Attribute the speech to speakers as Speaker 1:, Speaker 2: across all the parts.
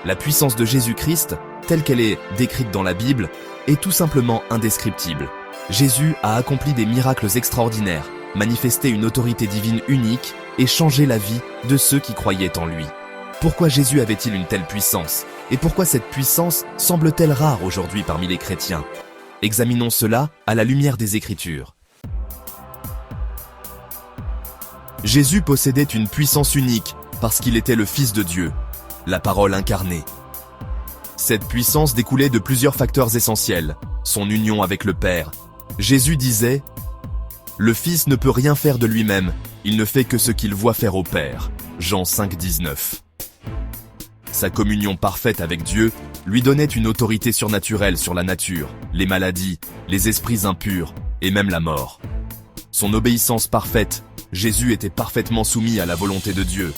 Speaker 1: La puissance de Jésus-Christ, telle qu'elle est décrite dans la Bible, est tout simplement indescriptible. Jésus a accompli des miracles extraordinaires, manifesté une autorité divine unique et changé la vie de ceux qui croyaient en lui. Pourquoi Jésus avait-il une telle puissance? Et pourquoi cette puissance semble-t-elle rare aujourd'hui parmi les chrétiens? Examinons cela à la lumière des Écritures. Jésus possédait une puissance unique parce qu'il était le Fils de Dieu, la parole incarnée. Cette puissance découlait de plusieurs facteurs essentiels, son union avec le Père. Jésus disait « Le Fils ne peut rien faire de lui-même, il ne fait que ce qu'il voit faire au Père. » Jean 5, 19. Sa communion parfaite avec Dieu lui donnait une autorité surnaturelle sur la nature, les maladies, les esprits impurs et même la mort. Son obéissance parfaite, Jésus était parfaitement soumis à la volonté de Dieu.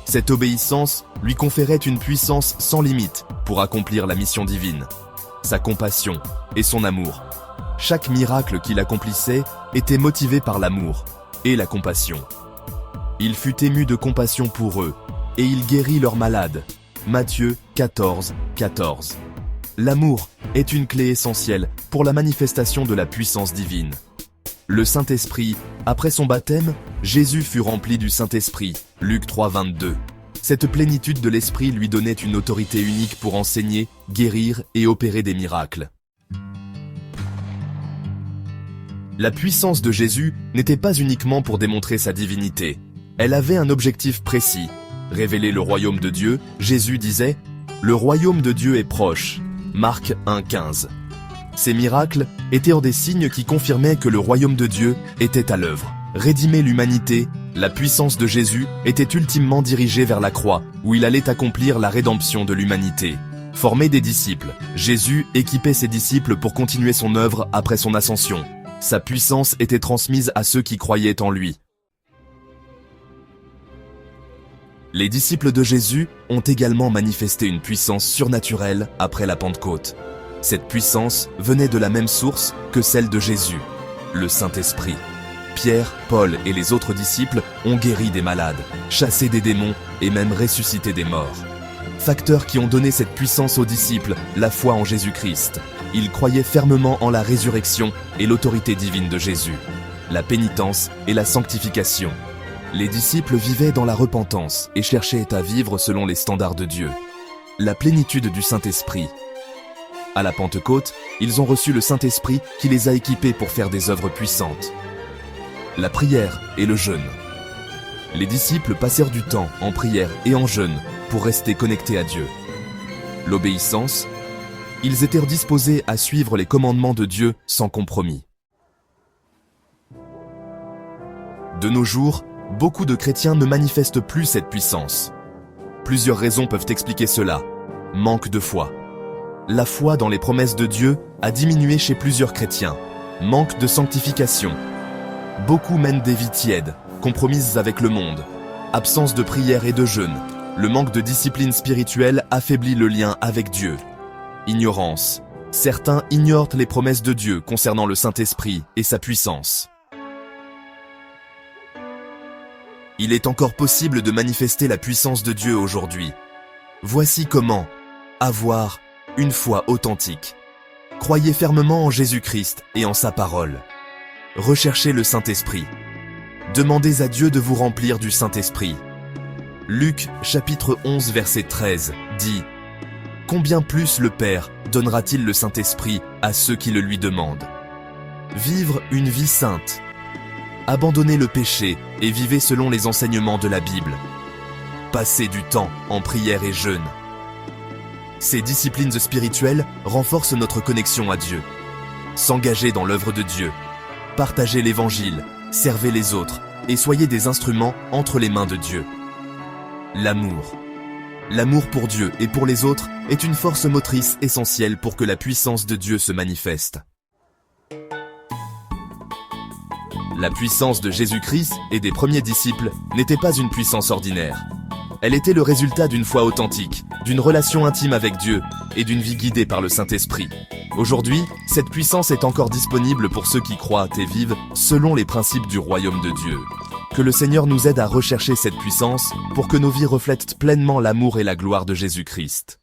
Speaker 1: Cette obéissance lui conférait une puissance sans limite pour accomplir la mission divine. Sa compassion et son amour. Chaque miracle qu'il accomplissait était motivé par l'amour et la compassion. Il fut ému de compassion pour eux et il guérit leurs malades. Matthieu 14, 14. L'amour est une clé essentielle pour la manifestation de la puissance divine. Le Saint-Esprit, après son baptême, Jésus fut rempli du Saint-Esprit, Luc 3, 22. Cette plénitude de l'Esprit lui donnait une autorité unique pour enseigner, guérir et opérer des miracles. La puissance de Jésus n'était pas uniquement pour démontrer sa divinité. Elle avait un objectif précis. Révéler le royaume de Dieu, Jésus disait « Le royaume de Dieu est proche » Marc 1, 15. Ces miracles étaient des signes qui confirmaient que le royaume de Dieu était à l'œuvre. Rédimer l'humanité, la puissance de Jésus était ultimement dirigée vers la croix, où il allait accomplir la rédemption de l'humanité. Former des disciples, Jésus équipait ses disciples pour continuer son œuvre après son ascension. Sa puissance était transmise à ceux qui croyaient en lui. Les disciples de Jésus ont également manifesté une puissance surnaturelle après la Pentecôte. Cette puissance venait de la même source que celle de Jésus, le Saint-Esprit. Pierre, Paul et les autres disciples ont guéri des malades, chassé des démons et même ressuscité des morts. Facteurs qui ont donné cette puissance aux disciples, la foi en Jésus-Christ. Ils croyaient fermement en la résurrection et l'autorité divine de Jésus, la pénitence et la sanctification. Les disciples vivaient dans la repentance et cherchaient à vivre selon les standards de Dieu. La plénitude du Saint-Esprit. À la Pentecôte, ils ont reçu le Saint-Esprit qui les a équipés pour faire des œuvres puissantes. La prière et le jeûne. Les disciples passèrent du temps en prière et en jeûne pour rester connectés à Dieu. L'obéissance. Ils étaient disposés à suivre les commandements de Dieu sans compromis. De nos jours, beaucoup de chrétiens ne manifestent plus cette puissance. Plusieurs raisons peuvent expliquer cela. Manque de foi. La foi dans les promesses de Dieu a diminué chez plusieurs chrétiens. Manque de sanctification. Beaucoup mènent des vies tièdes, compromises avec le monde. Absence de prière et de jeûne. Le manque de discipline spirituelle affaiblit le lien avec Dieu. Ignorance. Certains ignorent les promesses de Dieu concernant le Saint-Esprit et sa puissance. Il est encore possible de manifester la puissance de Dieu aujourd'hui. Voici comment avoir une foi authentique. Croyez fermement en Jésus-Christ et en sa parole. Recherchez le Saint-Esprit. Demandez à Dieu de vous remplir du Saint-Esprit. Luc chapitre 11 verset 13 dit « Combien plus le Père donnera-t-il le Saint-Esprit à ceux qui le lui demandent ?» Vivre une vie sainte. Abandonnez le péché et vivez selon les enseignements de la Bible. Passez du temps en prière et jeûne. Ces disciplines spirituelles renforcent notre connexion à Dieu. S'engager dans l'œuvre de Dieu. Partagez l'Évangile, servez les autres et soyez des instruments entre les mains de Dieu. L'amour. L'amour pour Dieu et pour les autres est une force motrice essentielle pour que la puissance de Dieu se manifeste. La puissance de Jésus-Christ et des premiers disciples n'était pas une puissance ordinaire. Elle était le résultat d'une foi authentique, d'une relation intime avec Dieu et d'une vie guidée par le Saint-Esprit. Aujourd'hui, cette puissance est encore disponible pour ceux qui croient et vivent selon les principes du royaume de Dieu. Que le Seigneur nous aide à rechercher cette puissance pour que nos vies reflètent pleinement l'amour et la gloire de Jésus-Christ.